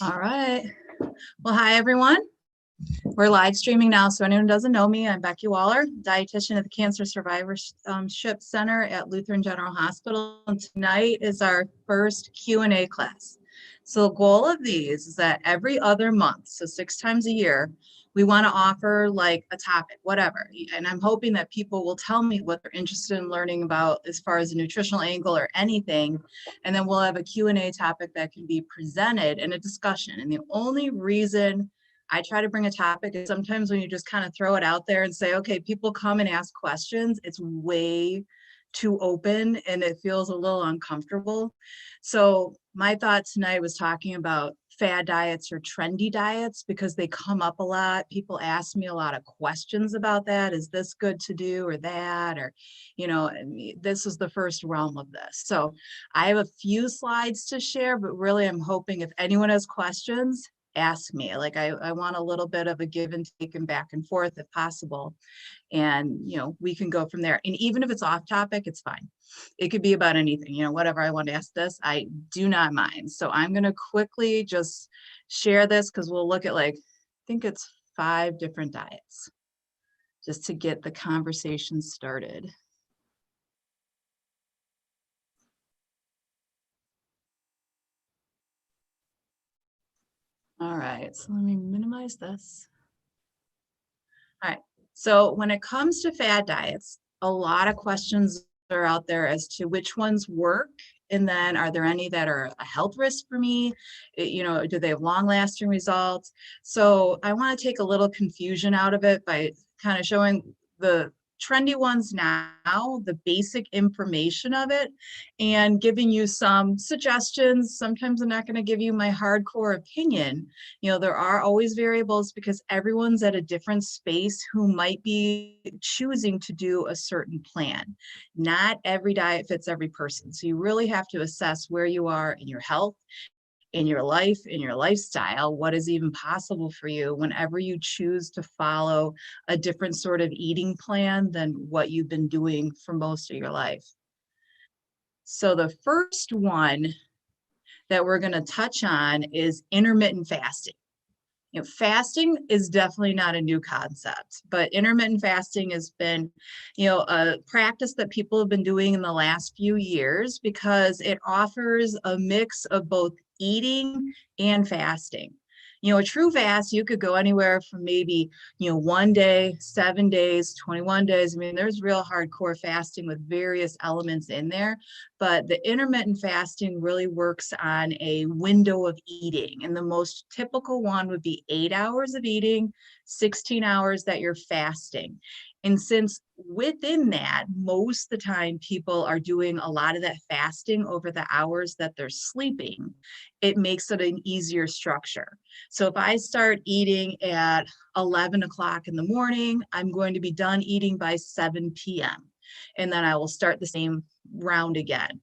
All right. Well, hi, everyone. We're live streaming now. So anyone who doesn't know me, I'm Becky Waller, dietitian at the Cancer Survivorship Center at Lutheran General Hospital. And tonight is our first Q&A class. So the goal of these is that every other month, so 6 times a year, we want to offer like a topic, whatever. And I'm hoping that people will tell me what they're interested in learning about as far as a nutritional angle or anything. And then we'll have a Q&A topic that can be presented in a discussion. And the only reason I try to bring a topic is sometimes when you just kind of throw it out there and say, okay, people come and ask questions, it's way too open and it feels a little uncomfortable. So my thought tonight was talking about fad diets or trendy diets because they come up a lot. People ask me a lot of questions about that. Is this good to do or that? Or, this is the first realm of this. So I have a few slides to share, but really I'm hoping if anyone has questions, ask me. Like I want a little bit of a give and take and back and forth if possible. And, we can go from there. And even if it's off topic, it's fine. It could be about anything, whatever I want to ask this, I do not mind. So I'm going to quickly just share this because we'll look at I think it's 5 different diets just to get the conversation started. All right, so let me minimize this. All right, so when it comes to fad diets, a lot of questions are out there as to which ones work. And then are there any that are a health risk for me? Do they have long lasting results? So I want to take a little confusion out of it by kind of showing the trendy ones now, the basic information of it, and giving you some suggestions. Sometimes I'm not going to give you my hardcore opinion. There are always variables because everyone's at a different space who might be choosing to do a certain plan. Not every diet fits every person. So you really have to assess where you are in your health, in your life, in your lifestyle, what is even possible for you whenever you choose to follow a different sort of eating plan than what you've been doing for most of your life. So the first one that we're going to touch on is intermittent fasting. Fasting is definitely not a new concept, but intermittent fasting has been, a practice that people have been doing in the last few years because it offers a mix of both eating and fasting. A true fast, you could go anywhere from maybe, 1 day, 7 days, 21 days. I mean, there's real hardcore fasting with various elements in there, but the intermittent fasting really works on a window of eating. And the most typical one would be 8 hours of eating, 16 hours that you're fasting. And since within that, most of the time people are doing a lot of that fasting over the hours that they're sleeping, it makes it an easier structure. So if I start eating at 11 o'clock in the morning, I'm going to be done eating by 7 p.m. And then I will start the same round again.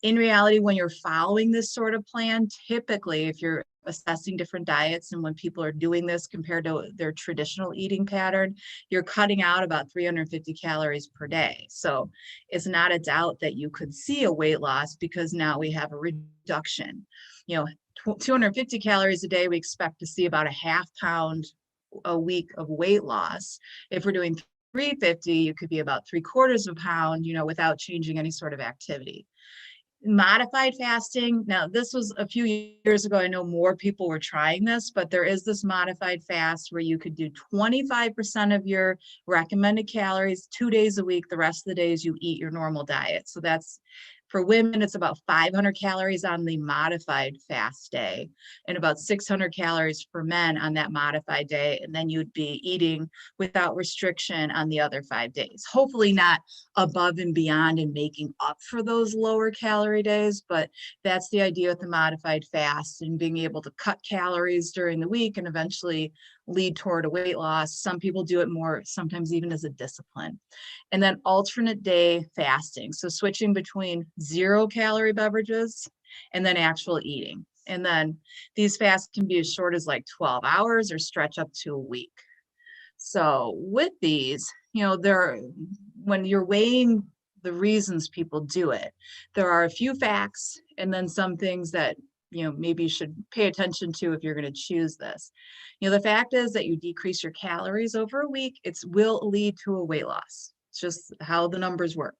In reality, when you're following this sort of plan, typically if you're assessing different diets and when people are doing this compared to their traditional eating pattern, you're cutting out about 350 calories per day. So it's not a doubt that you could see a weight loss because now we have a reduction. 250 calories a day, we expect to see about a half pound a week of weight loss. If we're doing 350, you could be about 3/4 of a pound, without changing any sort of activity. Modified fasting. Now, this was a few years ago. I know more people were trying this, but there is this modified fast where you could do 25% of your recommended calories 2 days a week. The rest of the days you eat your normal diet. So that's for women, it's about 500 calories on the modified fast day and about 600 calories for men on that modified day. And then you'd be eating without restriction on the other 5 days. Hopefully not above and beyond and making up for those lower calorie days, but that's the idea with the modified fast and being able to cut calories during the week and eventually lead toward a weight loss. Some people do it more, sometimes even as a discipline. And then alternate day fasting. So switching between 0-calorie beverages and then actual eating. And then these fasts can be as short as 12 hours or stretch up to a week. So with these, when you're weighing the reasons people do it, there are a few facts and then some things that maybe you should pay attention to if you're going to choose this. The fact is that you decrease your calories over a week, it will lead to a weight loss. It's just how the numbers work.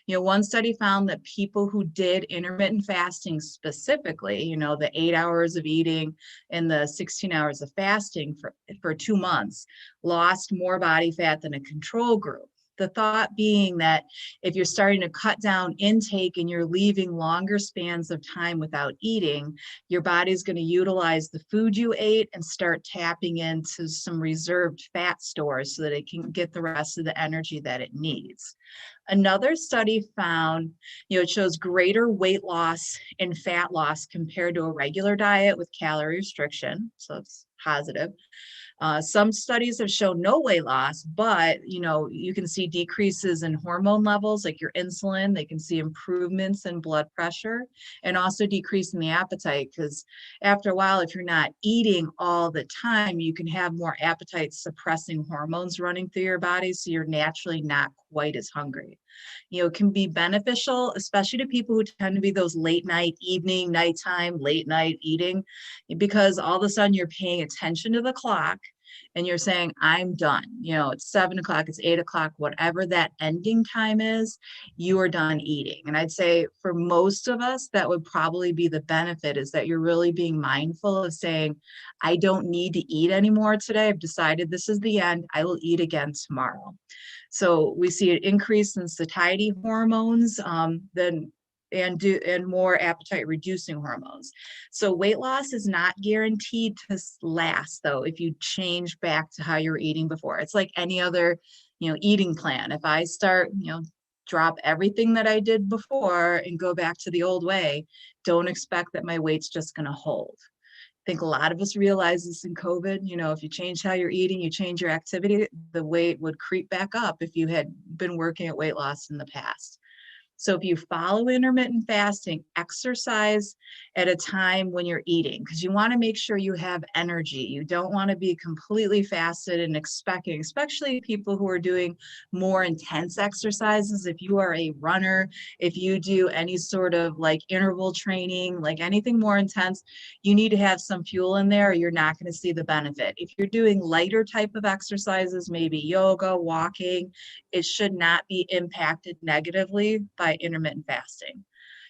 One study found that people who did intermittent fasting specifically, the 8 hours of eating and the 16 hours of fasting for 2 months, lost more body fat than a control group. The thought being that if you're starting to cut down intake and you're leaving longer spans of time without eating, your body's going to utilize the food you ate and start tapping into some reserved fat stores so that it can get the rest of the energy that it needs. Another study found, it shows greater weight loss and fat loss compared to a regular diet with calorie restriction. So it's positive. Some studies have shown no weight loss, but you can see decreases in hormone levels like your insulin. They can see improvements in blood pressure and also decrease in the appetite, because after a while, if you're not eating all the time, you can have more appetite suppressing hormones running through your body, so you're naturally not quite as hungry. It can be beneficial, especially to people who tend to be those late night, evening, nighttime, late night eating, because all of a sudden you're paying attention to the clock and you're saying, I'm done. It's 7 o'clock, it's 8 o'clock, whatever that ending time is, you are done eating. And I'd say for most of us, that would probably be the benefit, is that you're really being mindful of saying, I don't need to eat anymore today. I've decided this is the end. I will eat again tomorrow. So we see an increase in satiety hormones, and more appetite reducing hormones. So weight loss is not guaranteed to last, though, if you change back to how you were eating before. It's like any other, eating plan. If I start, drop everything that I did before and go back to the old way, don't expect that my weight's just going to hold. I think a lot of us realize this in COVID. If you change how you're eating, you change your activity, the weight would creep back up if you had been working at weight loss in the past. So if you follow intermittent fasting, exercise at a time when you're eating, because you want to make sure you have energy. You don't want to be completely fasted and expecting, especially people who are doing more intense exercises. If you are a runner, if you do any sort of like interval training, like anything more intense, you need to have some fuel in there or you're not going to see the benefit. If you're doing lighter type of exercises, maybe yoga, walking, it should not be impacted negatively by intermittent fasting.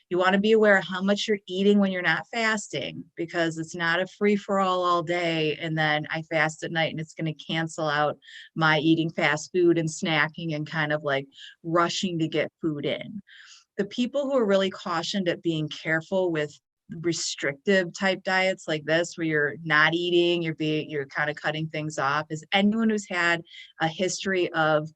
You want to be aware of how much you're eating when you're not fasting, because it's not a free-for-all all day and then I fast at night and it's going to cancel out my eating fast food and snacking and kind of like rushing to get food in. The people who are really cautioned at being careful with restrictive type diets like this, where you're not eating, you're kind of cutting things off, is anyone who's had a history of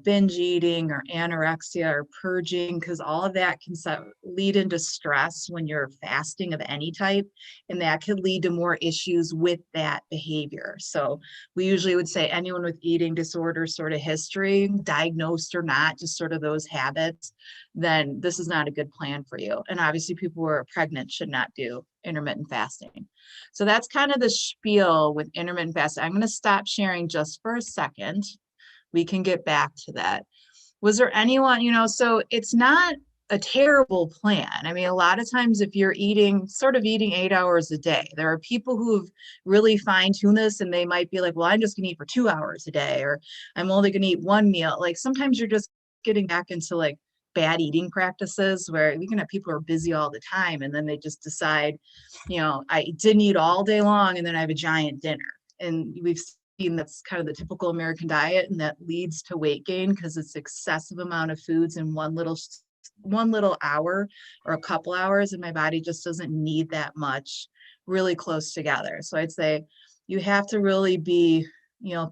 binge eating or anorexia or purging, because all of that can lead into stress when you're fasting of any type, and that could lead to more issues with that behavior. So we usually would say anyone with eating disorder sort of history, diagnosed or not, just sort of those habits, then this is not a good plan for you. And obviously people who are pregnant should not do intermittent fasting. So that's kind of the spiel with intermittent fasting. I'm going to stop sharing just for a second. We can get back to that. Was there anyone, so it's not a terrible plan. I mean, a lot of times if you're eating 8 hours a day, there are people who've really fine-tuned this and they might be like, well, I'm just gonna eat for 2 hours a day, or I'm only gonna eat one meal. Like sometimes you're just getting back into like bad eating practices where we can have people who are busy all the time and then they just decide, I didn't eat all day long and then I have a giant dinner. And we've seen that's kind of the typical American diet, and that leads to weight gain because it's excessive amount of foods in one little hour or a couple hours, and my body just doesn't need that much really close together. So I'd say you have to really be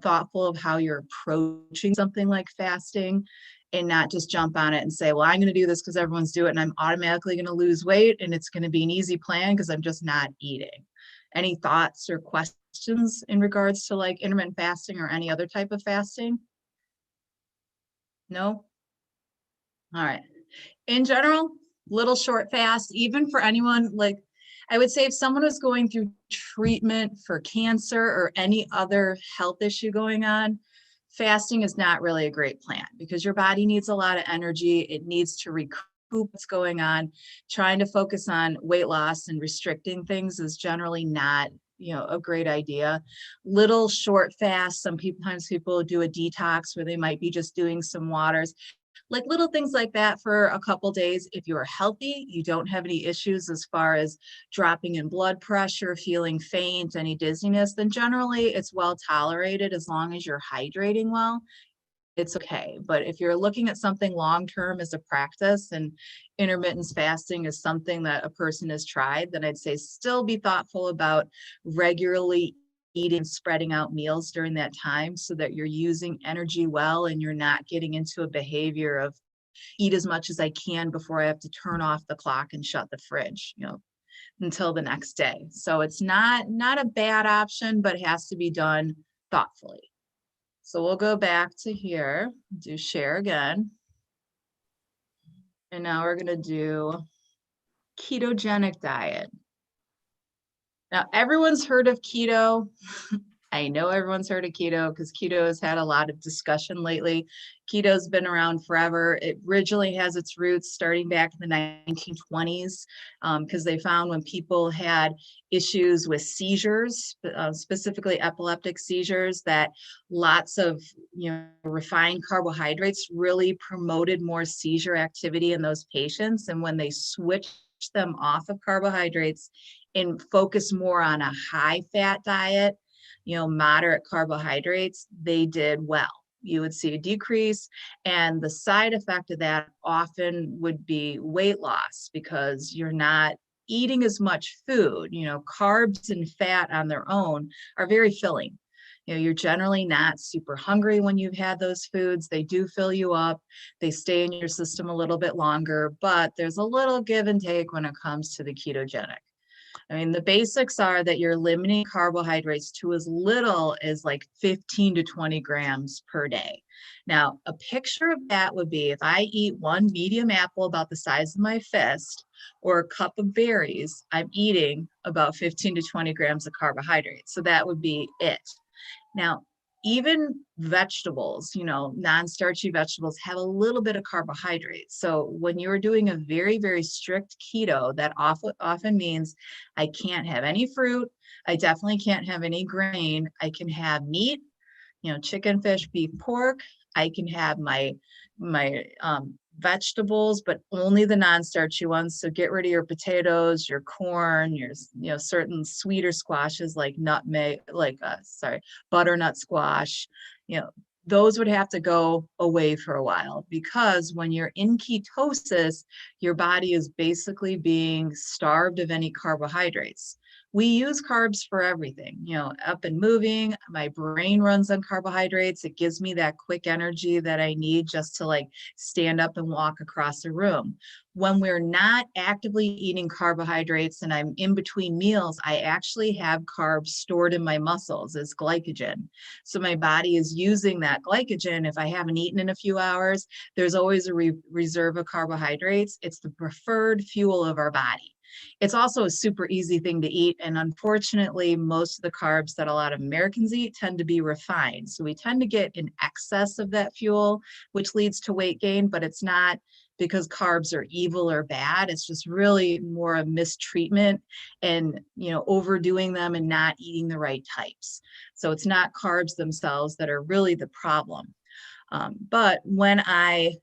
thoughtful of how you're approaching something like fasting, and not just jump on it and say, well, I'm going to do this because everyone's doing it and I'm automatically going to lose weight and it's going to be an easy plan because I'm just not eating. Any thoughts or questions in regards to like intermittent fasting or any other type of fasting? No? All right. In general, little short fast, even for anyone, like I would say if someone was going through treatment for cancer or any other health issue going on, fasting is not really a great plan because your body needs a lot of energy. It needs to what's going on. Trying to focus on weight loss and restricting things is generally not, a great idea. Little short fasts. Sometimes people do a detox where they might be just doing some waters, like little things like that for a couple days. If you are healthy, you don't have any issues as far as dropping in blood pressure, feeling faint, any dizziness, then generally it's well tolerated as long as you're hydrating well. It's okay. But if you're looking at something long term as a practice and intermittent fasting is something that a person has tried, then I'd say still be thoughtful about regularly eating, spreading out meals during that time so that you're using energy well and you're not getting into a behavior of eat as much as I can before I have to turn off the clock and shut the fridge, until the next day. So it's not a bad option, but it has to be done thoughtfully. So we'll go back to here, do share again. And now we're going to do ketogenic diet. Now, everyone's heard of keto. I know everyone's heard of keto because keto has had a lot of discussion lately. Keto's been around forever. It originally has its roots starting back in the 1920s because they found when people had issues with seizures, specifically epileptic seizures, that lots of refined carbohydrates really promoted more seizure activity in those patients. And when they switched them off of carbohydrates and focus more on a high fat diet, moderate carbohydrates, they did well. You would see a decrease, and the side effect of that often would be weight loss because you're not eating as much food. Carbs and fat on their own are very filling. You're generally not super hungry when you've had those foods. They do fill you up. They stay in your system a little bit longer, but there's a little give and take when it comes to the ketogenic. I mean, the basics are that you're limiting carbohydrates to as little as like 15 to 20 grams per day. Now, a picture of that would be if I eat one medium apple about the size of my fist or a cup of berries, I'm eating about 15 to 20 grams of carbohydrates. So that would be it. Now, even vegetables, non-starchy vegetables have a little bit of carbohydrates. So when you're doing a very, very strict keto, that often means I can't have any fruit. I definitely can't have any grain. I can have meat, chicken, fish, beef, pork. I can have my vegetables, but only the non-starchy ones. So get rid of your potatoes, your corn, your certain sweeter squashes like butternut squash. Those would have to go away for a while because when you're in ketosis, your body is basically being starved of any carbohydrates. We use carbs for everything, up and moving. My brain runs on carbohydrates. It gives me that quick energy that I need just to stand up and walk across a room. When we're not actively eating carbohydrates and I'm in between meals, I actually have carbs stored in my muscles as glycogen. So my body is using that glycogen. If I haven't eaten in a few hours, there's always a reserve of carbohydrates. It's the preferred fuel of our body. It's also a super easy thing to eat. And unfortunately, most of the carbs that a lot of Americans eat tend to be refined. So we tend to get an excess of that fuel, which leads to weight gain, but it's not because carbs are evil or bad. It's just really more a mistreatment and, overdoing them and not eating the right types. So it's not carbs themselves that are really the problem. But when I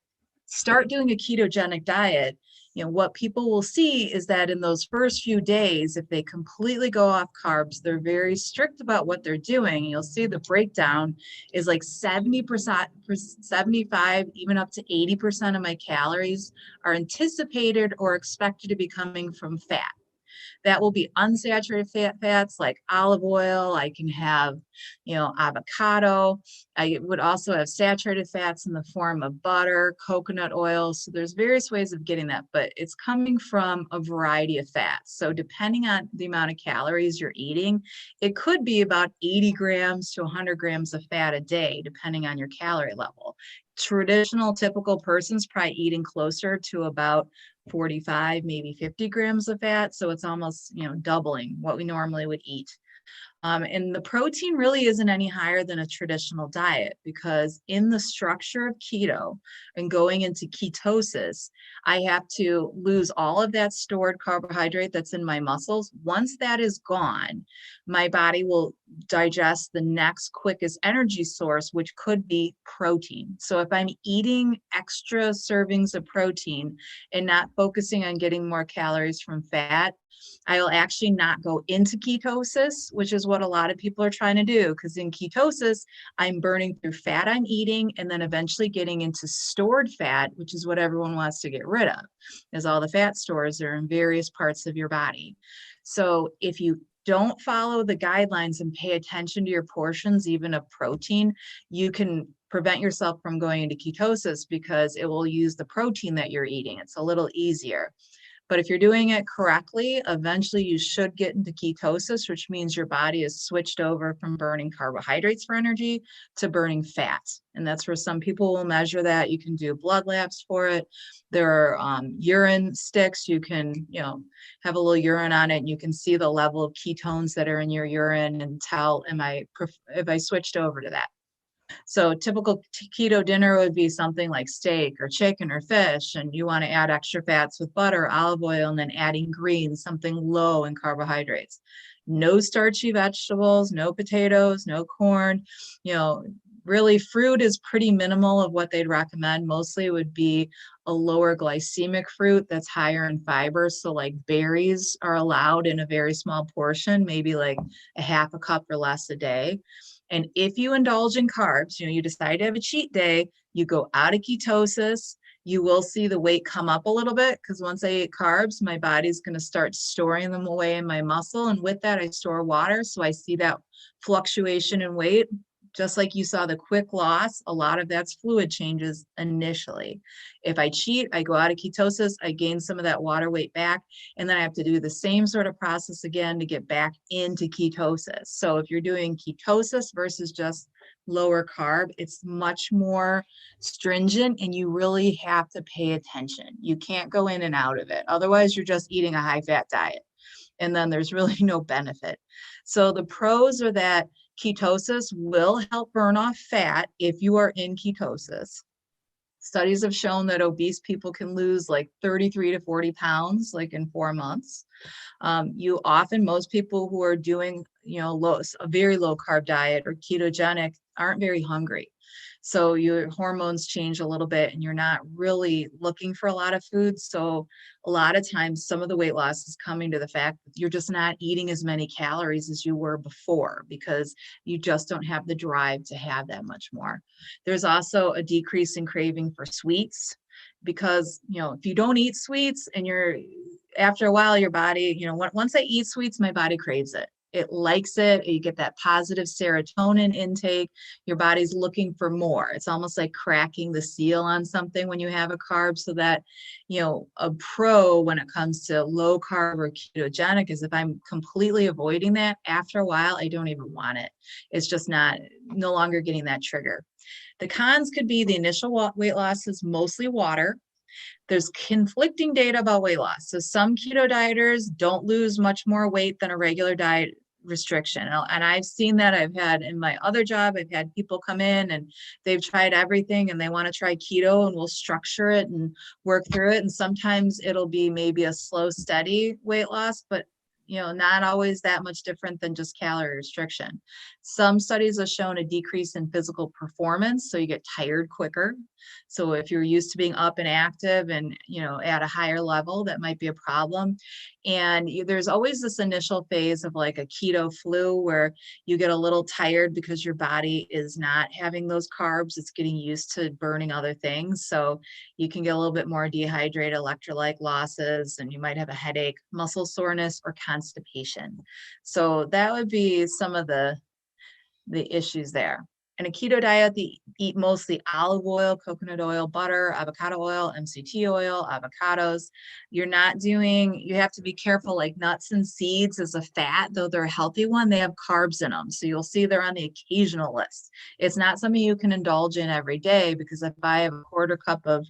start doing a ketogenic diet, what people will see is that in those first few days, if they completely go off carbs, they're very strict about what they're doing. You'll see the breakdown is like 70%, 75, even up to 80% of my calories are anticipated or expected to be coming from fat. That will be unsaturated fats like olive oil. I can have, avocado. I would also have saturated fats in the form of butter, coconut oil. So there's various ways of getting that, but it's coming from a variety of fats. So depending on the amount of calories you're eating, it could be about 80 grams to 100 grams of fat a day, depending on your calorie level. Traditional typical person's probably eating closer to about 45, maybe 50 grams of fat. So it's almost, doubling what we normally would eat And the protein really isn't any higher than a traditional diet, because in the structure of keto and going into ketosis, I have to lose all of that stored carbohydrate that's in my muscles. Once that is gone, my body will digest the next quickest energy source, which could be protein. So if I'm eating extra servings of protein and not focusing on getting more calories from fat, I'll actually not go into ketosis, which is what a lot of people are trying to do. Because in ketosis, I'm burning through fat I'm eating and then eventually getting into stored fat, which is what everyone wants to get rid of, as all the fat stores are in various parts of your body. So if you don't follow the guidelines and pay attention to your portions, even of protein, you can prevent yourself from going into ketosis because it will use the protein that you're eating. It's a little easier. But if you're doing it correctly, eventually you should get into ketosis, which means your body is switched over from burning carbohydrates for energy to burning fat. And that's where some people will measure that. You can do blood labs for it. There are urine sticks. You can, have a little urine on it, and you can see the level of ketones that are in your urine and tell, if I switched over to that. So typical keto dinner would be something like steak or chicken or fish, and you want to add extra fats with butter, olive oil, and then adding greens, something low in carbohydrates. No starchy vegetables, no potatoes, no corn. Really fruit is pretty minimal of what they'd recommend. Mostly it would be a lower glycemic fruit that's higher in fiber. So like berries are allowed in a very small portion, maybe like a half a cup or less a day. And if you indulge in carbs, you decide to have a cheat day, you go out of ketosis, you will see the weight come up a little bit, because once I eat carbs, my body's going to start storing them away in my muscle. And with that, I store water. So I see that fluctuation in weight. Just like you saw the quick loss, a lot of that's fluid changes initially. If I cheat, I go out of ketosis, I gain some of that water weight back, and then I have to do the same sort of process again to get back into ketosis. So if you're doing ketosis versus just lower carb, it's much more stringent, and you really have to pay attention. You can't go in and out of it. Otherwise, you're just eating a high fat diet, and then there's really no benefit. So the pros are that ketosis will help burn off fat if you are in ketosis. Studies have shown that obese people can lose like 33 to 40 pounds, like in 4 months. Most people who are doing, a very low carb diet or ketogenic aren't very hungry. So your hormones change a little bit and you're not really looking for a lot of food. So a lot of times some of the weight loss is coming to the fact that you're just not eating as many calories as you were before, because you just don't have the drive to have that much more. There's also a decrease in craving for sweets, because, if you don't eat sweets and after a while, your body, once I eat sweets, my body craves it. It likes it. You get that positive serotonin intake. Your body's looking for more. It's almost like cracking the seal on something when you have a carb, so that, a pro when it comes to low carb or ketogenic is if I'm completely avoiding that, after a while, I don't even want it. It's just no longer getting that trigger. The cons could be the initial weight loss is mostly water. There's conflicting data about weight loss. So some keto dieters don't lose much more weight than a regular diet restriction. And I've seen that. I've had in my other job, I've had people come in and they've tried everything and they want to try keto, and we'll structure it and work through it. And sometimes it'll be maybe a slow, steady weight loss, but not always that much different than just calorie restriction. Some studies have shown a decrease in physical performance, so you get tired quicker. So if you're used to being up and active and, at a higher level, that might be a problem. And there's always this initial phase of like a keto flu where you get a little tired because your body is not having those carbs. It's getting used to burning other things. So you can get a little bit more dehydrated, electrolyte losses, and you might have a headache, muscle soreness, or constipation. So that would be some of the issues there. In a keto diet, they eat mostly olive oil, coconut oil, butter, avocado oil, MCT oil, avocados. You're not doing, you have to be careful, like nuts and seeds is a fat, though they're a healthy one, they have carbs in them. So you'll see they're on the occasional list. It's not something you can indulge in every day, because if I have a quarter cup of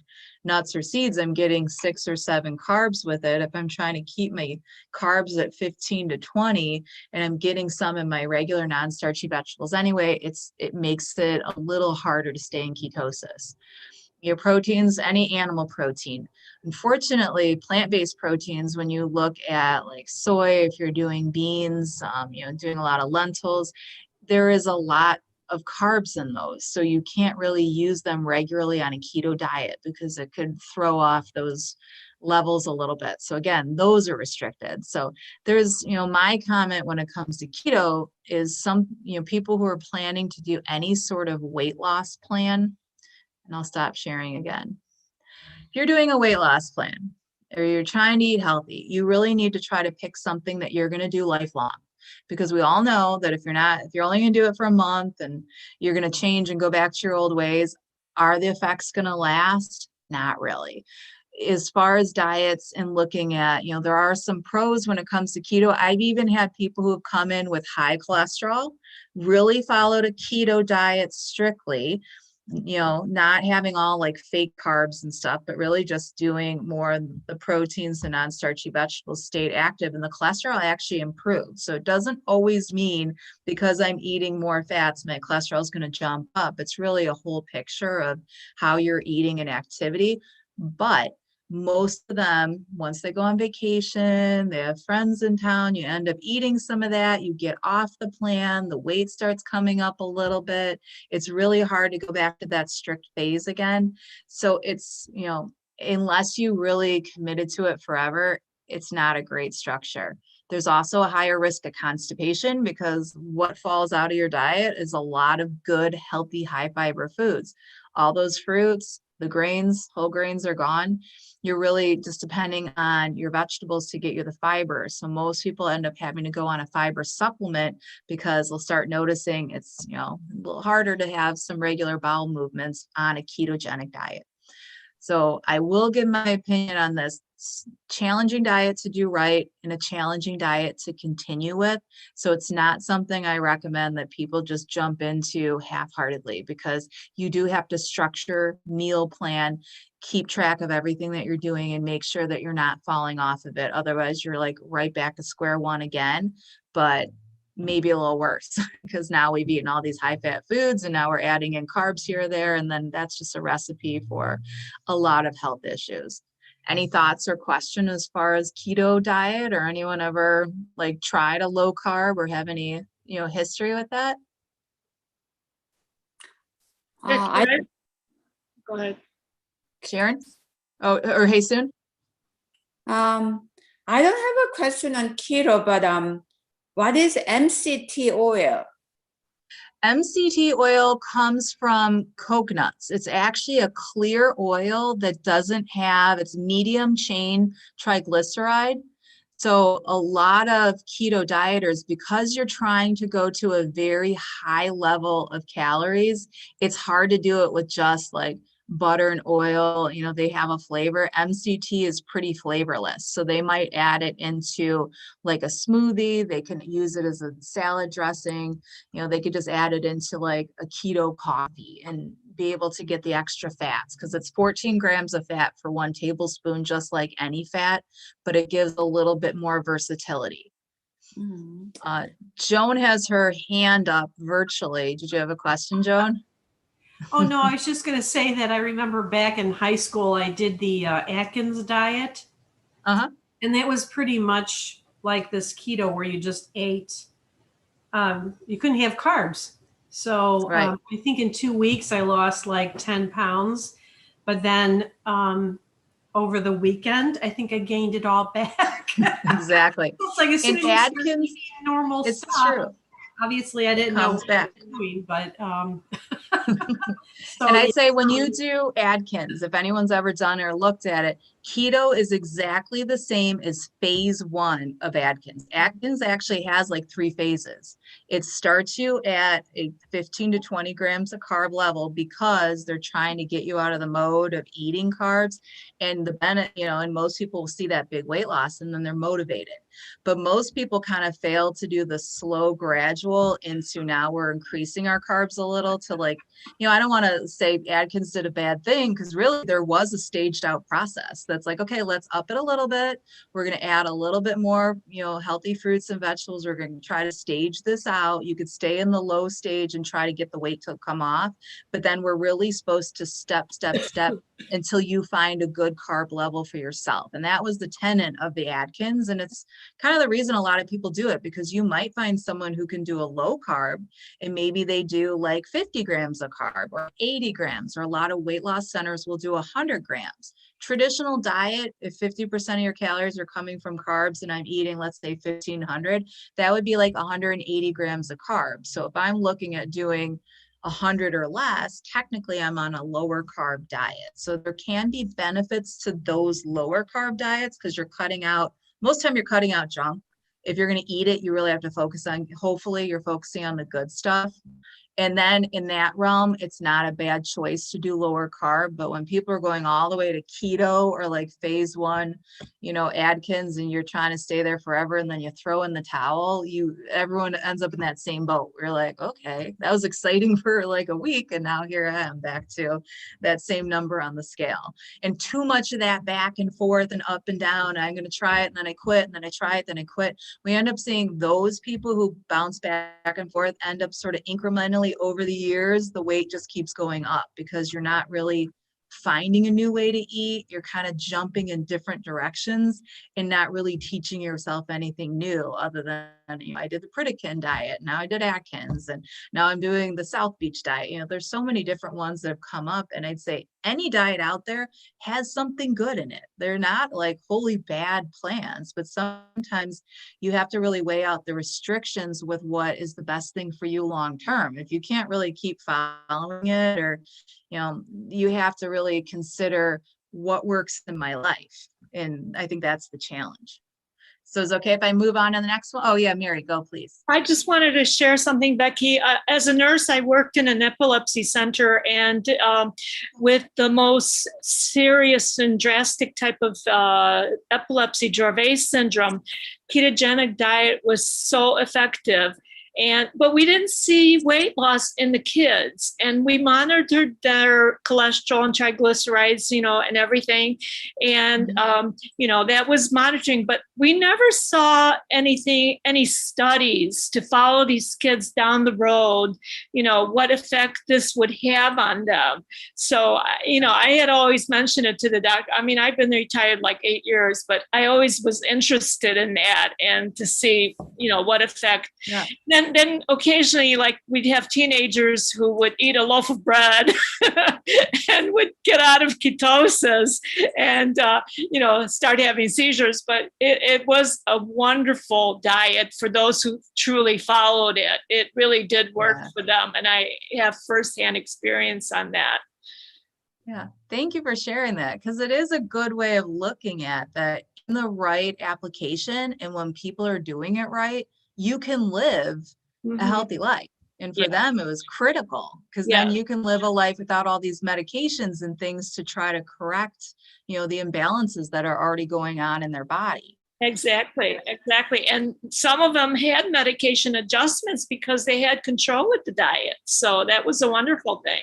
nuts or seeds, I'm getting 6 or 7 carbs with it. If I'm trying to keep my carbs at 15 to 20 and I'm getting some in my regular non-starchy vegetables anyway, it makes it a little harder to stay in ketosis. Your proteins, any animal protein. Unfortunately, plant-based proteins, when you look at like soy, if you're doing beans, doing a lot of lentils, there is a lot of carbs in those. So you can't really use them regularly on a keto diet because it could throw off those levels a little bit. So again, those are restricted. So there's, my comment when it comes to keto is some, people who are planning to do any sort of weight loss plan, and I'll stop sharing again. If you're doing a weight loss plan or you're trying to eat healthy, you really need to try to pick something that you're going to do lifelong. Because we all know that if you're only going to do it for a month and you're going to change and go back to your old ways, are the effects going to last? Not really. As far as diets and looking at, there are some pros when it comes to keto. I've even had people who have come in with high cholesterol, really followed a keto diet strictly, not having all like fake carbs and stuff, but really just doing more the proteins and non-starchy vegetables, stayed active, and the cholesterol actually improved. So it doesn't always mean because I'm eating more fats, my cholesterol is going to jump up. It's really a whole picture of how you're eating and activity. But most of them, once they go on vacation, they have friends in town, you end up eating some of that, you get off the plan, the weight starts coming up a little bit. It's really hard to go back to that strict phase again. So it's, unless you really committed to it forever, it's not a great structure. There's also a higher risk of constipation because what falls out of your diet is a lot of good, healthy, high fiber foods. All those fruits, the grains, whole grains are gone. You're really just depending on your vegetables to get you the fiber. So most people end up having to go on a fiber supplement because they'll start noticing it's, a little harder to have some regular bowel movements on a ketogenic diet. So I will give my opinion on this. Challenging diet to do right and a challenging diet to continue with. So it's not something I recommend that people just jump into half-heartedly, because you do have to structure, meal plan, keep track of everything that you're doing and make sure that you're not falling off of it. Otherwise, you're like right back to square one again, but maybe a little worse because now we've eaten all these high fat foods and now we're adding in carbs here or there. And then that's just a recipe for a lot of health issues. Any thoughts or question as far as keto diet, or anyone ever like tried a low carb or have any, history with that? I Go ahead. Sharon? Oh, or hey, soon. don't have a question on keto, but what is MCT oil? MCT oil comes from coconuts. It's actually a clear oil that doesn't have, it's medium chain triglyceride. So a lot of keto dieters, because you're trying to go to a very high level of calories, it's hard to do it with just like butter and oil. They have a flavor. MCT is pretty flavorless. So they might add it into like a smoothie. They can use it as a salad dressing. They could just add it into like a keto coffee and be able to get the extra fats, because it's 14 grams of fat for 1 tablespoon, just like any fat, but it gives a little bit more versatility. Mm-hmm. Joan has her hand up virtually. Did you have a question, Joan? Oh, no, I was just going to say that I remember back in high school, I did the Atkins diet. Uh-huh. And that was pretty much like this keto where you just ate, you couldn't have carbs. So Right. I think in 2 weeks I lost like 10 pounds. But then over the weekend, I think I gained it all back. Exactly. It's like as soon as you start eating normal it's stuff, true. obviously I didn't know Comes what back. I was doing, but and I'd say when you do Atkins, if anyone's ever done or looked at it, Keto is exactly the same as phase 1 of Atkins. Atkins actually has like 3 phases. It starts you at a 15 to 20 grams of carb level because they're trying to get you out of the mode of eating carbs. And the benefit, and most people will see that big weight loss and then they're motivated. But most people kind of fail to do the slow gradual into now we're increasing our carbs a little to like, I don't want to say Atkins did a bad thing because really there was a staged out process that's like, okay, let's up it a little bit. We're going to add a little bit more, healthy fruits and vegetables. We're going to try to stage this out. You could stay in the low stage and try to get the weight to come off. But then we're really supposed to step until you find a good carb level for yourself. And that was the tenet of the Atkins. And it's kind of the reason a lot of people do it, because you might find someone who can do a low carb and maybe they do like 50 grams of carb or 80 grams, or a lot of weight loss centers will do 100 grams. Traditional diet, if 50% of your calories are coming from carbs and I'm eating, let's say 1,500, that would be like 180 grams of carbs. So if I'm looking at doing 100 or less, technically I'm on a lower carb diet. So there can be benefits to those lower carb diets because you're cutting out, most time you're cutting out junk. If you're going to eat it, you really have to focus on, hopefully you're focusing on the good stuff. And then in that realm, it's not a bad choice to do lower carb. But when people are going all the way to keto or like phase 1, Atkins, and you're trying to stay there forever, and then you throw in the towel, everyone ends up in that same boat. We're like, okay, that was exciting for like a week. And now here I am back to that same number on the scale. And too much of that back and forth and up and down. I'm going to try it and then I quit and then I try it, then I quit. We end up seeing those people who bounce back and forth end up sort of incrementally over the years, the weight just keeps going up because you're not really finding a new way to eat. You're kind of jumping in different directions and not really teaching yourself anything new other than, I did the Pritikin diet. Now I did Atkins, and now I'm doing the South Beach diet. There's so many different ones that have come up, and I'd say any diet out there has something good in it. They're not like wholly bad plans, but sometimes you have to really weigh out the restrictions with what is the best thing for you long term. If you can't really keep following it, or you have to really consider what works in my life. And I think that's the challenge. So is it okay if I move on to the next one? Oh yeah, Mary, go please. I just wanted to share something, Becky. As a nurse, I worked in an epilepsy center, and with the most serious and drastic type of epilepsy, Dravet syndrome, ketogenic diet was so effective. But we didn't see weight loss in the kids, and we monitored their cholesterol and triglycerides, and everything. And, that was monitoring, but we never saw any studies to follow these kids down the road, what effect this would have on them. So, I had always mentioned it to the doc. I mean, I've been retired like 8 years, but I always was interested in that and to see, what effect. Yeah. Then occasionally, like, we'd have teenagers who would eat a loaf of bread and would get out of ketosis and, start having seizures. But it was a wonderful diet for those who truly followed it. It really did work for them. And I have firsthand experience on that. Yeah, thank you for sharing that, because it is a good way of looking at that in the right application. And when people are doing it right, you can live a healthy life. And for them, it was critical, because then you can live a life without all these medications and things to try to correct, the imbalances that are already going on in their body. Exactly. And some of them had medication adjustments because they had control with the diet. So that was a wonderful thing.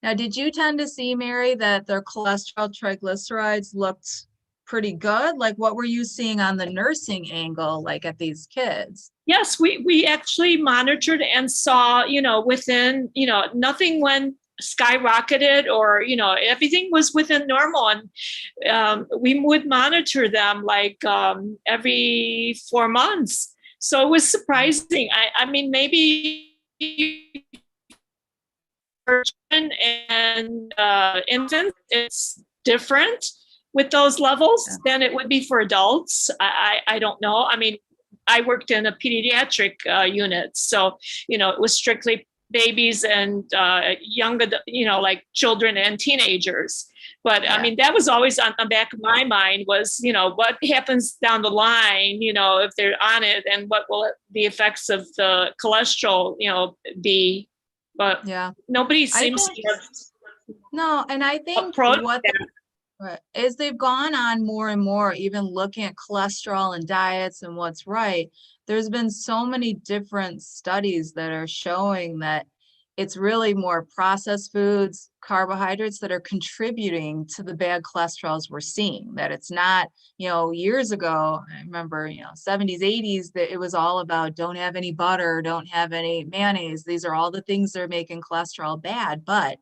Now, did you tend to see, Mary, that their cholesterol, triglycerides looked pretty good? Like, what were you seeing on the nursing angle, like at these kids? Yes, we actually monitored and saw, within, nothing went skyrocketed, or, everything was within normal. And we would monitor them like every 4 months. So it was surprising. I mean, maybe and infants, it's different with those levels than it would be for adults. I don't know. I mean, I worked in a pediatric unit, so it was strictly babies and young, like children and teenagers. But Yeah. I mean, that was always on the back of my mind was, what happens down the line, if they're on it, and what will the effects of the cholesterol, be. But Yeah. nobody I seems think- to have No, and I think approached what that. right, as they've gone on more and more, even looking at cholesterol and diets and what's right, there's been so many different studies that are showing that it's really more processed foods, carbohydrates that are contributing to the bad cholesterols we're seeing. That it's not, years ago, I remember, 70s, 80s, that it was all about don't have any butter, don't have any mayonnaise. These are all the things that are making cholesterol bad, but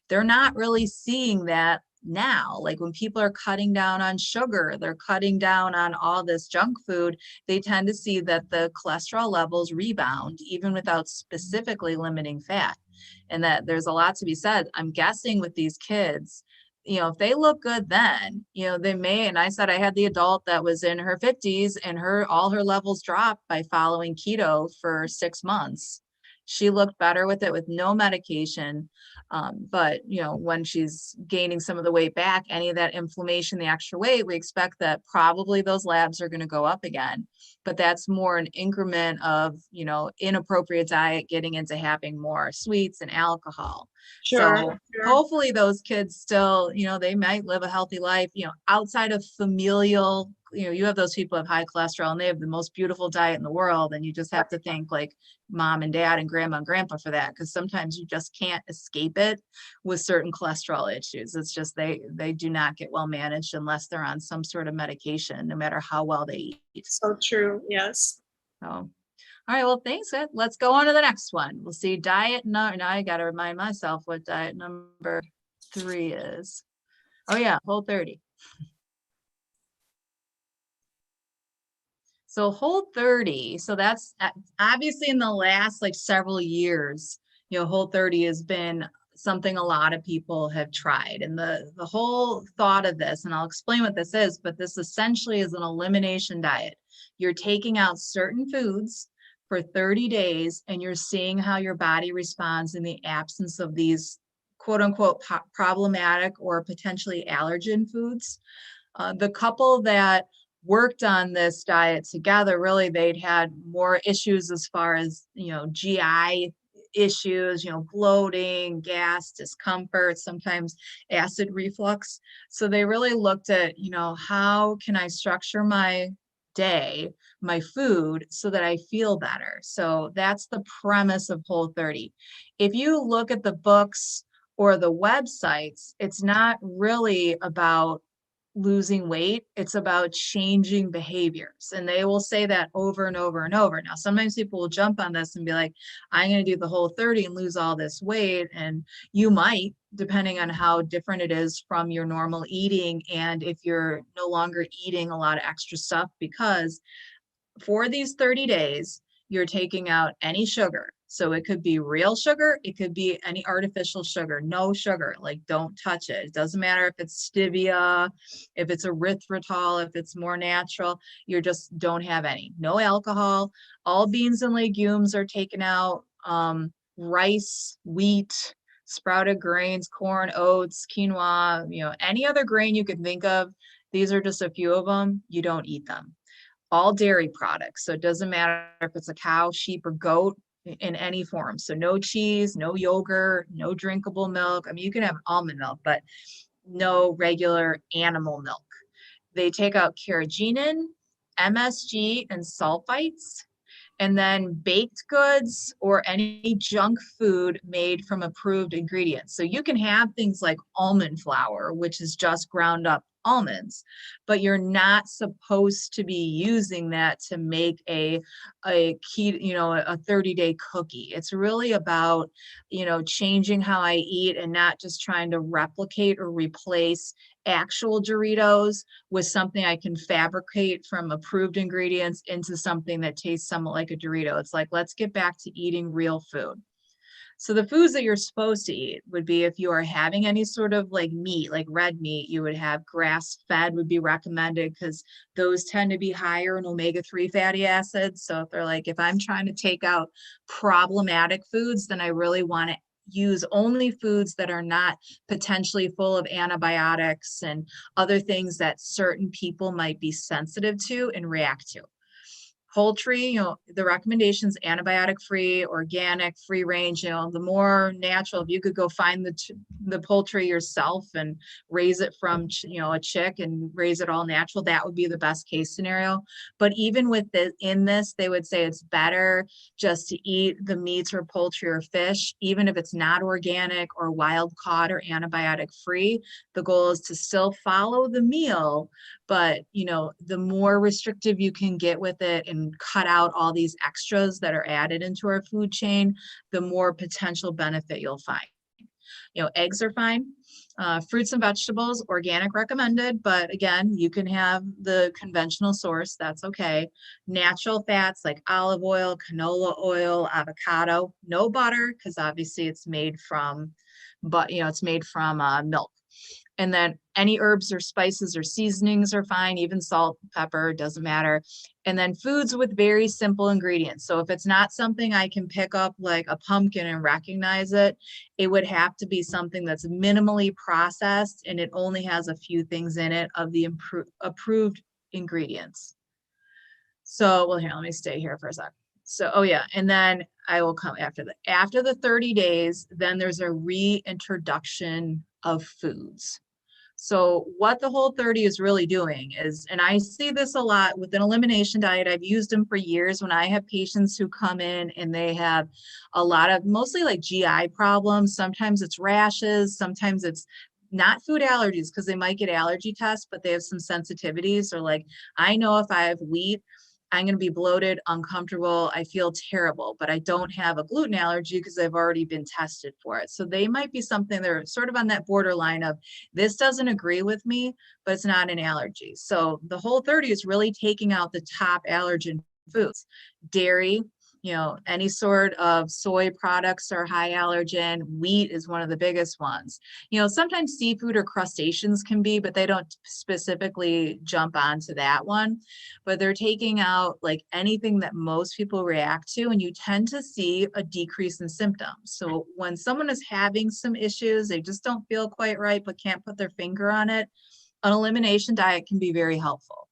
they're not really seeing that now. Like when people are cutting down on sugar, they're cutting down on all this junk food, they tend to see that the cholesterol levels rebound even without specifically limiting fat. And that there's a lot to be said. I'm guessing with these kids, if they look good then, they may, and I said I had the adult that was in her 50s and all her levels dropped by following keto for 6 months. She looked better with it with no medication. But when she's gaining some of the weight back, any of that inflammation, the extra weight, we expect that probably those labs are going to go up again. But that's more an increment of, inappropriate diet, getting into having more sweets and alcohol. So hopefully those kids still, they might live a healthy life, outside of familial, you have those people who have high cholesterol and they have the most beautiful diet in the world. And you just have to thank like mom and dad and grandma and grandpa for that. Cause sometimes you just can't escape it with certain cholesterol issues. It's just, they do not get well managed unless they're on some sort of medication, no matter how well they eat. So true. Yes. So, all right, well, thanks. Let's go on to the next one. We'll see diet. Now I got to remind myself what diet number 3 is. Oh yeah, Whole30. So Whole30, so that's obviously in the last like several years, Whole30 has been something a lot of people have tried. And the whole thought of this, and I'll explain what this is, but this essentially is an elimination diet. You're taking out certain foods for 30 days and you're seeing how your body responds in the absence of these quote unquote problematic or potentially allergen foods. The couple that worked on this diet together, really they'd had more issues as far as, GI issues, bloating, gas, discomfort, sometimes acid reflux. So they really looked at, how can I structure my day, my food, so that I feel better. So that's the premise of Whole30. If you look at the books or the websites, it's not really about losing weight, it's about changing behaviors. And they will say that over and over and over. Now, sometimes people will jump on this and be like, I'm going to do the Whole30 and lose all this weight. And you might, depending on how different it is from your normal eating. And if you're no longer eating a lot of extra stuff, because for these 30 days, you're taking out any sugar. So it could be real sugar. It could be any artificial sugar, no sugar, like don't touch it. It doesn't matter if it's stevia, if it's erythritol, if it's more natural, you just don't have any. No alcohol. All beans and legumes are taken out. Rice, wheat, sprouted grains, corn, oats, quinoa, any other grain you could think of. These are just a few of them. You don't eat them. All dairy products. So it doesn't matter if it's a cow, sheep, or goat in any form. So no cheese, no yogurt, no drinkable milk. I mean, you can have almond milk, but no regular animal milk. They take out carrageenan, MSG, and sulfites. And then baked goods or any junk food made from approved ingredients. So you can have things like almond flour, which is just ground up almonds, but you're not supposed to be using that to make a keto, a 30-day cookie. It's really about, changing how I eat and not just trying to replicate or replace actual Doritos with something I can fabricate from approved ingredients into something that tastes somewhat like a Dorito. It's like, let's get back to eating real food. So the foods that you're supposed to eat would be, if you are having any sort of like meat, like red meat, you would have grass-fed would be recommended, because those tend to be higher in omega-3 fatty acids. So if they're like, if I'm trying to take out problematic foods, then I really want to use only foods that are not potentially full of antibiotics and other things that certain people might be sensitive to and react to. Poultry, the recommendations, antibiotic free, organic, free range, the more natural. If you could go find the poultry yourself and raise it from, a chick and raise it all natural, that would be the best case scenario. But even with in this, they would say it's better just to eat the meats or poultry or fish, even if it's not organic or wild caught or antibiotic free. The goal is to still follow the meal, but the more restrictive you can get with it and cut out all these extras that are added into our food chain, the more potential benefit you'll find. Eggs are fine. Fruits and vegetables, organic recommended, but again, you can have the conventional source, that's okay. Natural fats like olive oil, canola oil, avocado, no butter, because obviously it's made from, it's made from milk. And then any herbs or spices or seasonings are fine, even salt, pepper, doesn't matter. And then foods with very simple ingredients. So if it's not something I can pick up like a pumpkin and recognize it, it would have to be something that's minimally processed and it only has a few things in it of the approved ingredients. So, well, here, let me stay here for a sec. So, oh yeah, and then I will come after that. After the 30 days, then there's a reintroduction of foods. So what the Whole30 is really doing is, and I see this a lot with an elimination diet, I've used them for years when I have patients who come in and they have a lot of mostly like GI problems. Sometimes it's rashes, sometimes it's not food allergies because they might get allergy tests, but they have some sensitivities, or like, I know if I have wheat, I'm going to be bloated, uncomfortable, I feel terrible, but I don't have a gluten allergy because I've already been tested for it. So they might be something, they're sort of on that borderline of, this doesn't agree with me, but it's not an allergy. So the Whole30 is really taking out the top allergen foods. Dairy, any sort of soy products are high allergen. Wheat is one of the biggest ones. Sometimes seafood or crustaceans can be, but they don't specifically jump onto that one. But they're taking out like anything that most people react to, and you tend to see a decrease in symptoms. So when someone is having some issues, they just don't feel quite right, but can't put their finger on it, an elimination diet can be very helpful.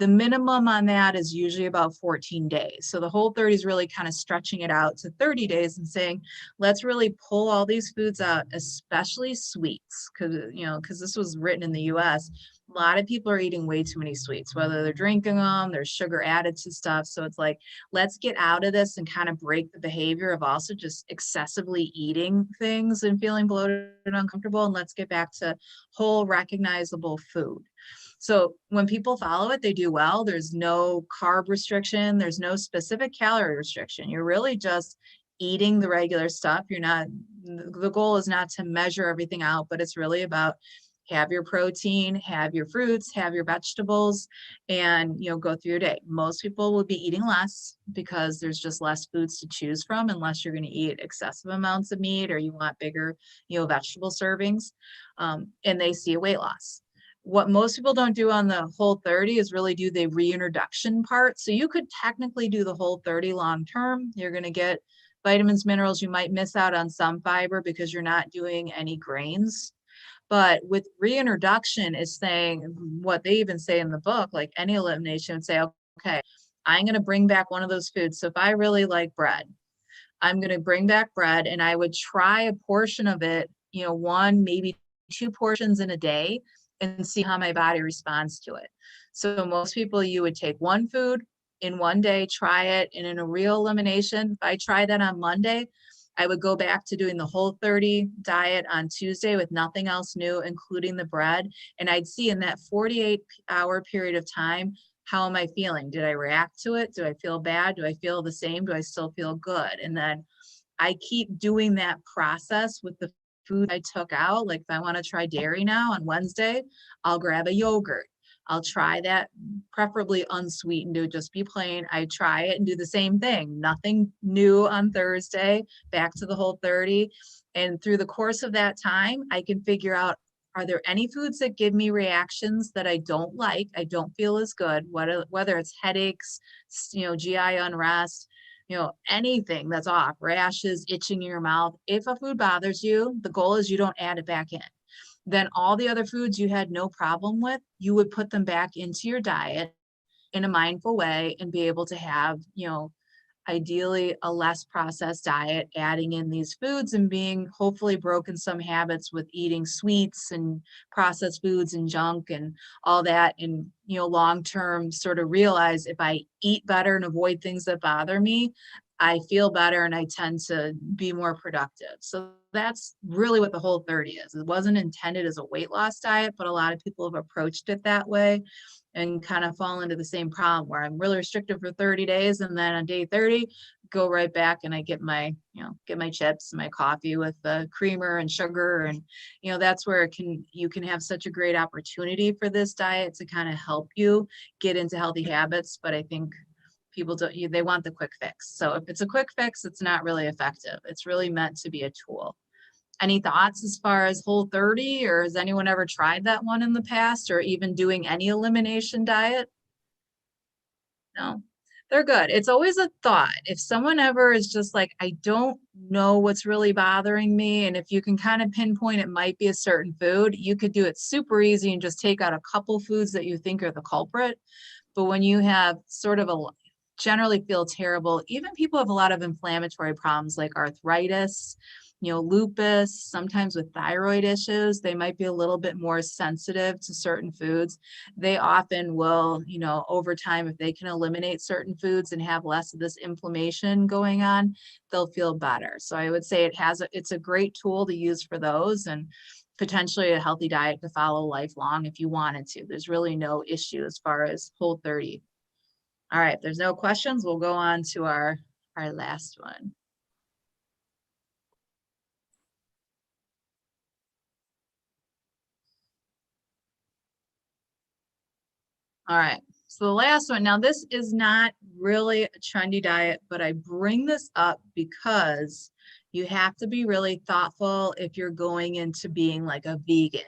The minimum on that is usually about 14 days. So the Whole30 is really kind of stretching it out to 30 days and saying, let's really pull all these foods out, especially sweets, because this was written in the US. A lot of people are eating way too many sweets, whether they're drinking them, there's sugar added to stuff. So it's like, let's get out of this and kind of break the behavior of also just excessively eating things and feeling bloated and uncomfortable. And let's get back to whole recognizable food. So when people follow it, they do well. There's no carb restriction. There's no specific calorie restriction. You're really just eating the regular stuff. The goal is not to measure everything out, but it's really about have your protein, have your fruits, have your vegetables, and go through your day. Most people will be eating less because there's just less foods to choose from, unless you're going to eat excessive amounts of meat or you want bigger, vegetable servings, and they see a weight loss. What most people don't do on the Whole30 is really do the reintroduction part. So you could technically do the Whole30 long term. You're going to get vitamins, minerals. You might miss out on some fiber because you're not doing any grains. But with reintroduction is saying what they even say in the book, like any elimination would say, okay, I'm going to bring back one of those foods. So if I really like bread, I'm going to bring back bread and I would try a portion of it, 1, maybe 2 portions in a day, and see how my body responds to it. So most people, you would take one food in one day, try it, and in a real elimination, if I try that on Monday, I would go back to doing the Whole30 diet on Tuesday with nothing else new, including the bread. And I'd see in that 48-hour period of time, how am I feeling? Did I react to it? Do I feel bad? Do I feel the same? Do I still feel good? And then I keep doing that process with the food I took out. Like if I want to try dairy now on Wednesday, I'll grab a yogurt. I'll try that, preferably unsweetened, it would just be plain. I try it and do the same thing. Nothing new on Thursday, back to the Whole30. And through the course of that time, I can figure out, are there any foods that give me reactions that I don't like, I don't feel as good, whether it's headaches, GI unrest, anything that's off, rashes, itching in your mouth. If a food bothers you, the goal is you don't add it back in. Then all the other foods you had no problem with, you would put them back into your diet in a mindful way and be able to have, ideally a less processed diet, adding in these foods and being hopefully broken some habits with eating sweets and processed foods and junk and all that. And, long-term sort of realize if I eat better and avoid things that bother me, I feel better and I tend to be more productive. So that's really what the Whole30 is. It wasn't intended as a weight loss diet, but a lot of people have approached it that way and kind of fall into the same problem where I'm really restricted for 30 days. And then on day 30, go right back and I get my chips, my coffee with the creamer and sugar. And, that's where you can have such a great opportunity for this diet to kind of help you get into healthy habits. But I think people they want the quick fix. So if it's a quick fix, it's not really effective. It's really meant to be a tool. Any thoughts as far as Whole30, or has anyone ever tried that one in the past, or even doing any elimination diet? No, they're good. It's always a thought. If someone ever is just like, I don't know what's really bothering me, and if you can kind of pinpoint it might be a certain food, you could do it super easy and just take out a couple foods that you think are the culprit. But when you have sort of generally feel terrible, even people have a lot of inflammatory problems like arthritis, lupus, sometimes with thyroid issues, they might be a little bit more sensitive to certain foods. They often will, over time, if they can eliminate certain foods and have less of this inflammation going on, they'll feel better. So I would say it's a great tool to use for those, and potentially a healthy diet to follow lifelong if you wanted to. There's really no issue as far as Whole30. All right, if there's no questions, we'll go on to our last one. All right, so the last one, now this is not really a trendy diet, but I bring this up because you have to be really thoughtful if you're going into being like a vegan.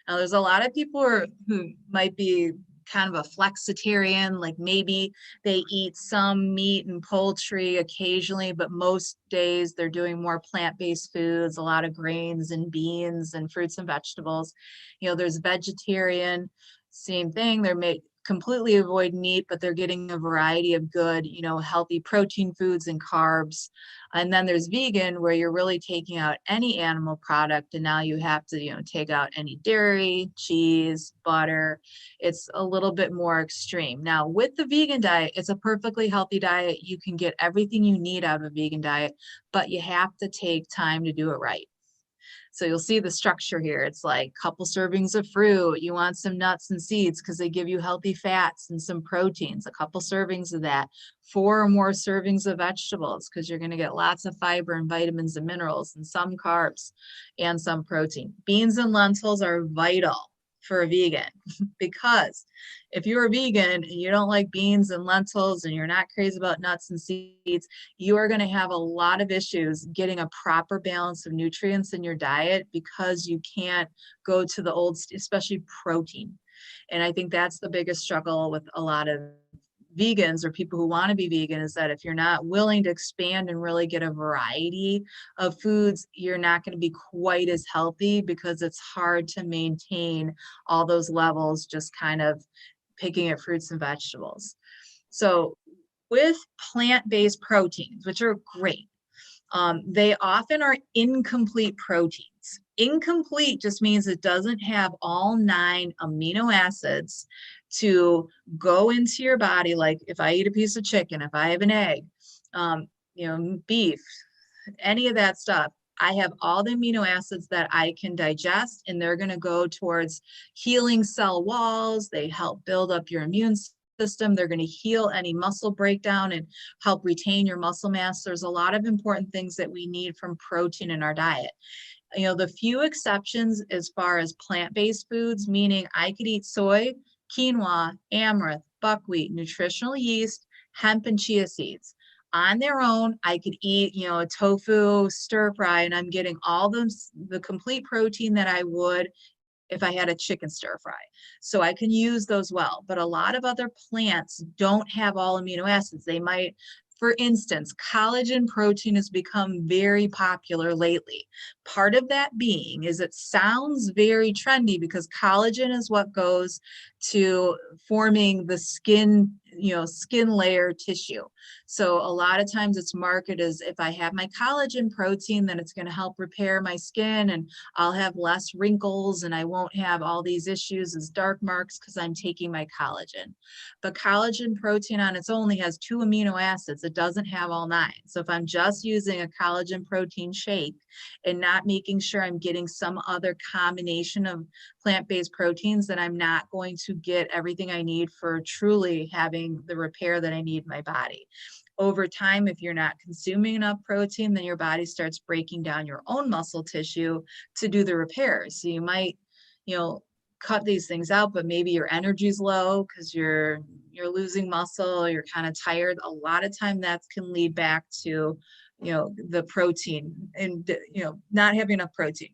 Now, there's a lot of people who might be kind of a flexitarian, like maybe they eat some meat and poultry occasionally, but most days they're doing more plant-based foods, a lot of grains and beans and fruits and vegetables. There's vegetarian, same thing. They completely avoid meat, but they're getting a variety of good, healthy protein foods and carbs. And then there's vegan, where you're really taking out any animal product, and now you have to, take out any dairy, cheese, butter. It's a little bit more extreme. Now, with the vegan diet, it's a perfectly healthy diet. You can get everything you need out of a vegan diet, but you have to take time to do it right. So you'll see the structure here. It's like a couple servings of fruit. You want some nuts and seeds because they give you healthy fats and some proteins, a couple servings of that, 4 or more servings of vegetables because you're going to get lots of fiber and vitamins and minerals and some carbs and some protein. Beans and lentils are vital for a vegan because if you're a vegan and you don't like beans and lentils and you're not crazy about nuts and seeds, you are going to have a lot of issues getting a proper balance of nutrients in your diet because you can't go to the old, especially protein. And I think that's the biggest struggle with a lot of vegans or people who want to be vegan, is that if you're not willing to expand and really get a variety of foods, you're not going to be quite as healthy because it's hard to maintain all those levels just kind of picking at fruits and vegetables. So with plant-based proteins, which are great, they often are incomplete proteins. Incomplete just means it doesn't have all 9 amino acids to go into your body. Like if I eat a piece of chicken, if I have an egg, beef, any of that stuff, I have all the amino acids that I can digest, and they're going to go towards healing cell walls. They help build up your immune system. They're going to heal any muscle breakdown and help retain your muscle mass. There's a lot of important things that we need from protein in our diet. The few exceptions as far as plant-based foods, meaning I could eat soy, quinoa, amaranth, buckwheat, nutritional yeast, hemp, and chia seeds. On their own, I could eat, a tofu stir fry, and I'm getting all the complete protein that I would if I had a chicken stir fry. So I can use those well. But a lot of other plants don't have all amino acids. They might, for instance, collagen protein has become very popular lately. Part of that being is it sounds very trendy because collagen is what goes to forming the skin, skin layer tissue. So a lot of times it's marketed as if I have my collagen protein, then it's going to help repair my skin and I'll have less wrinkles and I won't have all these issues as dark marks because I'm taking my collagen. But collagen protein on its own only has 2 amino acids. It doesn't have all 9. So if I'm just using a collagen protein shake and not making sure I'm getting some other combination of plant-based proteins, then I'm not going to get everything I need for truly having the repair that I need in my body. Over time, if you're not consuming enough protein, then your body starts breaking down your own muscle tissue to do the repairs. So you might, cut these things out, but maybe your energy's low because you're losing muscle, you're kind of tired. A lot of time that can lead back to, the protein and, not having enough protein.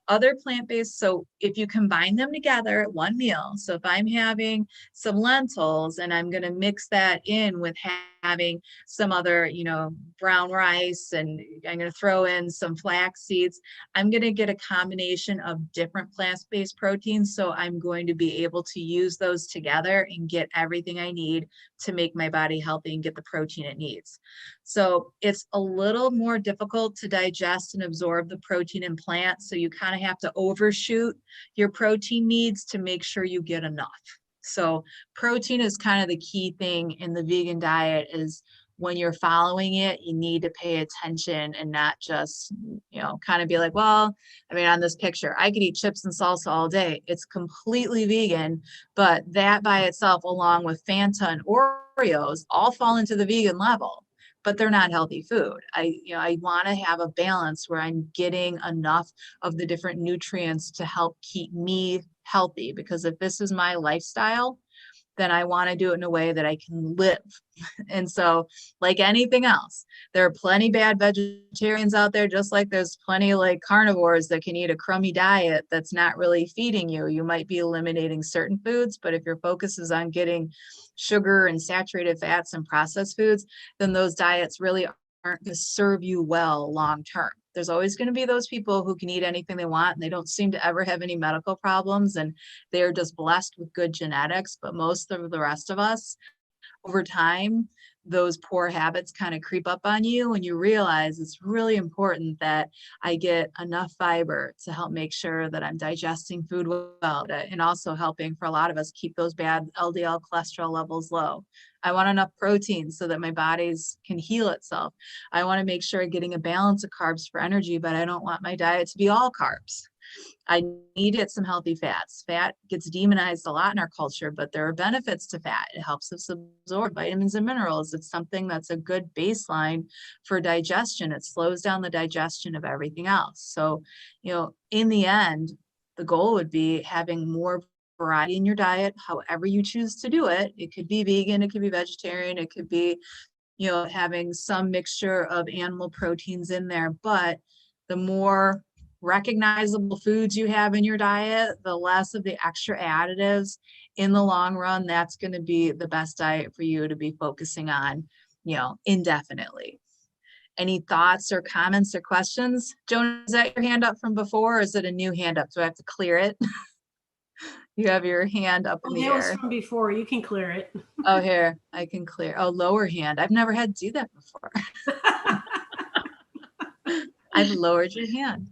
Other plant-based, so if you combine them together at one meal, so if I'm having some lentils and I'm going to mix that in with having some other, brown rice, and I'm going to throw in some flax seeds, I'm going to get a combination of different plant-based proteins. So I'm going to be able to use those together and get everything I need to make my body healthy and get the protein it needs. So it's a little more difficult to digest and absorb the protein in plants. So you kind of have to overshoot your protein needs to make sure you get enough. So protein is kind of the key thing in the vegan diet. Is when you're following it, you need to pay attention and not just, kind of be like, well, I mean, on this picture, I could eat chips and salsa all day. It's completely vegan, but that by itself, along with Fanta and Oreos, all fall into the vegan level, but they're not healthy food. I want to have a balance where I'm getting enough of the different nutrients to help keep me healthy, because if this is my lifestyle, then I want to do it in a way that I can live. And so, like anything else, there are plenty bad vegetarians out there, just like there's plenty like carnivores that can eat a crummy diet that's not really feeding you. You might be eliminating certain foods, but if your focus is on getting sugar and saturated fats and processed foods, then those diets really aren't going to serve you well long term. There's always going to be those people who can eat anything they want and they don't seem to ever have any medical problems and they're just blessed with good genetics. But most of the rest of us, over time, those poor habits kind of creep up on you and you realize it's really important that I get enough fiber to help make sure that I'm digesting food well, and also helping for a lot of us keep those bad LDL cholesterol levels low. I want enough protein so that my bodies can heal itself. I want to make sure I'm getting a balance of carbs for energy, but I don't want my diet to be all carbs. I need to get some healthy fats. Fat gets demonized a lot in our culture, but there are benefits to fat. It helps us absorb vitamins and minerals. It's something that's a good baseline for digestion. It slows down the digestion of everything else. So, in the end, the goal would be having more variety in your diet, however you choose to do it. It could be vegan, it could be vegetarian, it could be, having some mixture of animal proteins in there. But the more recognizable foods you have in your diet, the less of the extra additives. In the long run, that's going to be the best diet for you to be focusing on, indefinitely. Any thoughts or comments or questions? Joan, is that your hand up from before, or is it a new hand up? Do I have to clear it? You have your hand up in the That was air. from before. You can clear it. Oh, here, I can clear. Oh, lower hand. I've never had to do that before. I've lowered your hand.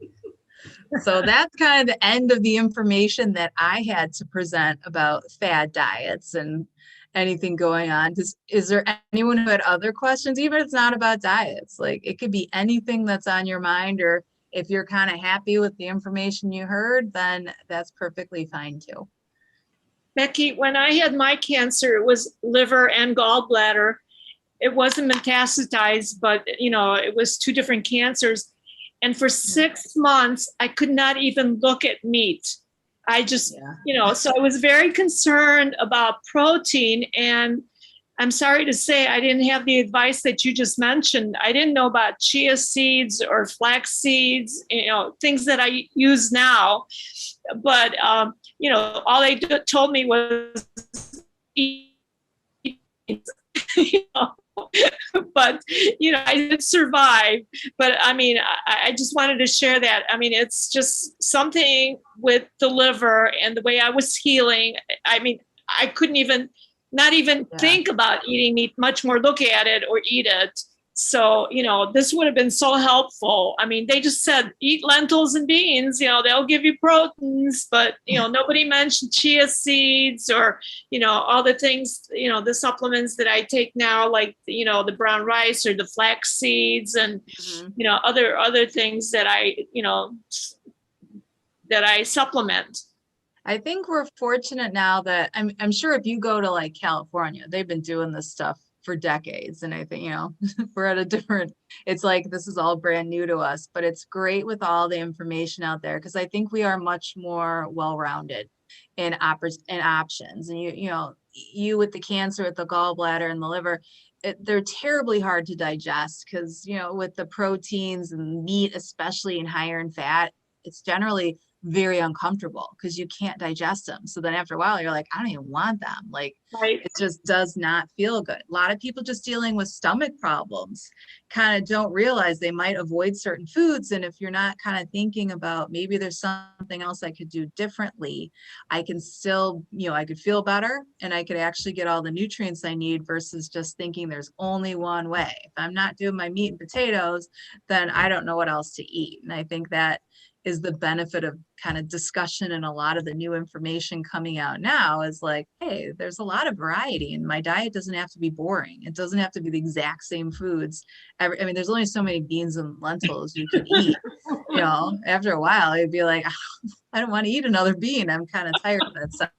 So that's kind of the end of the information that I had to present about fad diets and anything going on. Is there anyone who had other questions? Even if it's not about diets, like it could be anything that's on your mind, or if you're kind of happy with the information you heard, then that's perfectly fine too. Becky, when I had my cancer, it was liver and gallbladder. It wasn't metastasized, but it was 2 different cancers. And for 6 months, I could not even look at meat. I just, Yeah. so I was very concerned about protein, and I'm sorry to say I didn't have the advice that you just mentioned. I didn't know about chia seeds or flax seeds, things that I use now. But, all they told me was eat, you know, but, I did survive. But I mean, I just wanted to share that. I mean, it's just something with the liver and the way I was healing. I mean, I couldn't even, not even think about eating meat, much more look at it or eat it. So, this would have been so helpful. I mean, they just said, eat lentils and beans, they'll give you proteins, but, nobody mentioned chia seeds or, all the things, the supplements that I take now, like, the brown rice or the flax seeds and, other things that that I supplement. I think we're fortunate now that I'm sure if you go to like California, they've been doing this stuff for decades. And I think, we're at a different, it's like, this is all brand new to us, but it's great with all the information out there. Cause I think we are much more well-rounded in options. And you with the cancer, with the gallbladder and the liver, they're terribly hard to digest because, with the proteins and meat, especially in higher in fat, it's generally very uncomfortable because you can't digest them. So then after a while, you're like, I don't even want them. Like, right. It just does not feel good. A lot of people just dealing with stomach problems kind of don't realize they might avoid certain foods. And if you're not kind of thinking about maybe there's something else I could do differently, I can still, I could feel better and I could actually get all the nutrients I need versus just thinking there's only one way. If I'm not doing my meat and potatoes, then I don't know what else to eat. And I think that is the benefit of kind of discussion and a lot of the new information coming out now is like, hey, there's a lot of variety and my diet doesn't have to be boring. It doesn't have to be the exact same foods. I mean, there's only so many beans and lentils you can eat. After a while, it'd be like, I don't want to eat another bean. I'm kind of tired of that stuff.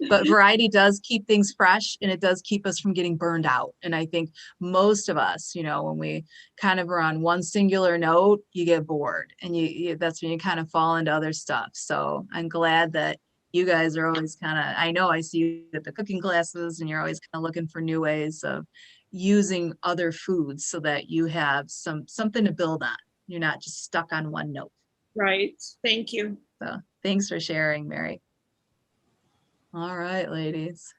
But variety does keep things fresh and it does keep us from getting burned out. And I think most of us, when we kind of are on one singular note, you get bored and that's when you kind of fall into other stuff. So I'm glad that you guys are always kind of, I know I see you at the cooking classes and you're always kind of looking for new ways of using other foods so that you have something to build on. You're not just stuck on one note. Right. Thank you. So thanks for sharing, Mary. All right, ladies.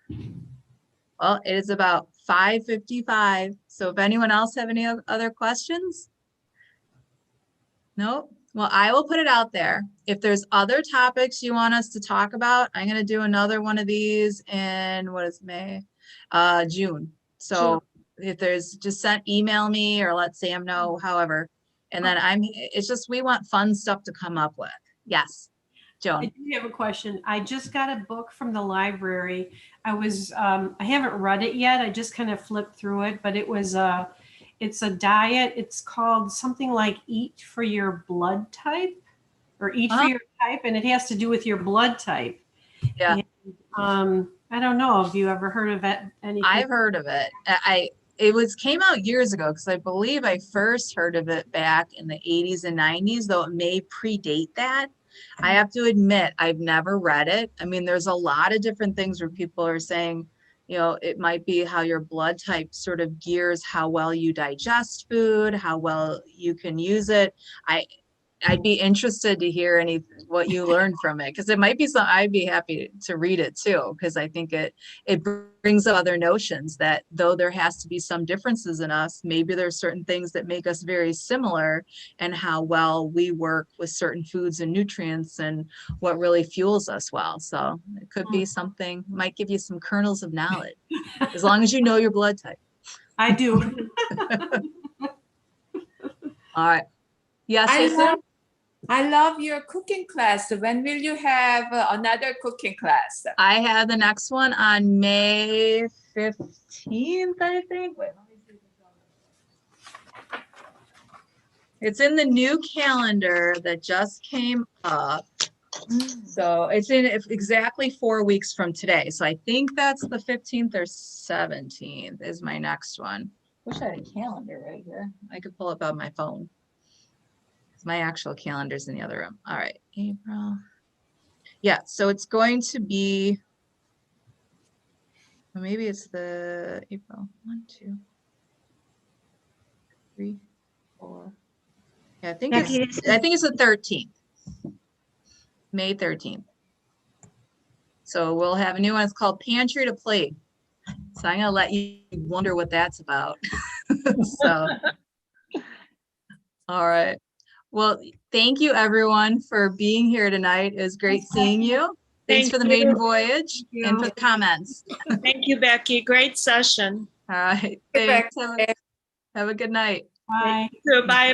Well, it is about 5:55. So if anyone else have any other questions? No? Well, I will put it out there. If there's other topics you want us to talk about, I'm going to do another one of these in, what is May? June. So if there's, just email me or let Sam know, however. And then it's just, we want fun stuff to come up with. Yes. Joan. I do have a question. I just got a book from the library. I haven't read it yet. I just kind of flipped through it, but it's a diet. It's called something like Eat for Your Blood Type or Eat for Your Type. And it has to do with your blood type. Yeah. And, I don't know. Have you ever heard of it? Anything? I've heard of it. It came out years ago because I believe I first heard of it back in the 80s and 90s, though it may predate that. I have to admit, I've never read it. I mean, there's a lot of different things where people are saying, it might be how your blood type sort of gears how well you digest food, how well you can use it. I'd be interested to hear what you learned from it because it might be something I'd be happy to read it too because I think it brings up other notions that though there has to be some differences in us, maybe there's certain things that make us very similar and how well we work with certain foods and nutrients and what really fuels us well. So it could be something, might give you some kernels of knowledge as long as you know your blood type. I do. All right. Yes, Lisa? I love your cooking class. When will you have another cooking class? I have the next one on May 15th, I think. Wait, let me see. It's in the new calendar that just came up. So it's in exactly 4 weeks from today. So I think that's the 15th or 17th is my next one. Wish I had a calendar right here. I could pull it up on my phone. My actual calendar's in the other room. All right, April. Yeah, so it's going to be, or maybe it's the April, 1, 2, 3, 4. Yeah, I think Becky, it's the 13th, May 13th. So we'll have a new one. It's called Pantry to Plate. So I'm gonna let you wonder what that's about. So, all right. Well, thank you everyone for being here tonight. It was great seeing you. Thanks Thank for the you. maiden voyage Thank and you. for the comments. Thank you, Becky. Great session. All right, Becky. thanks. Have a good night. Bye. Bye.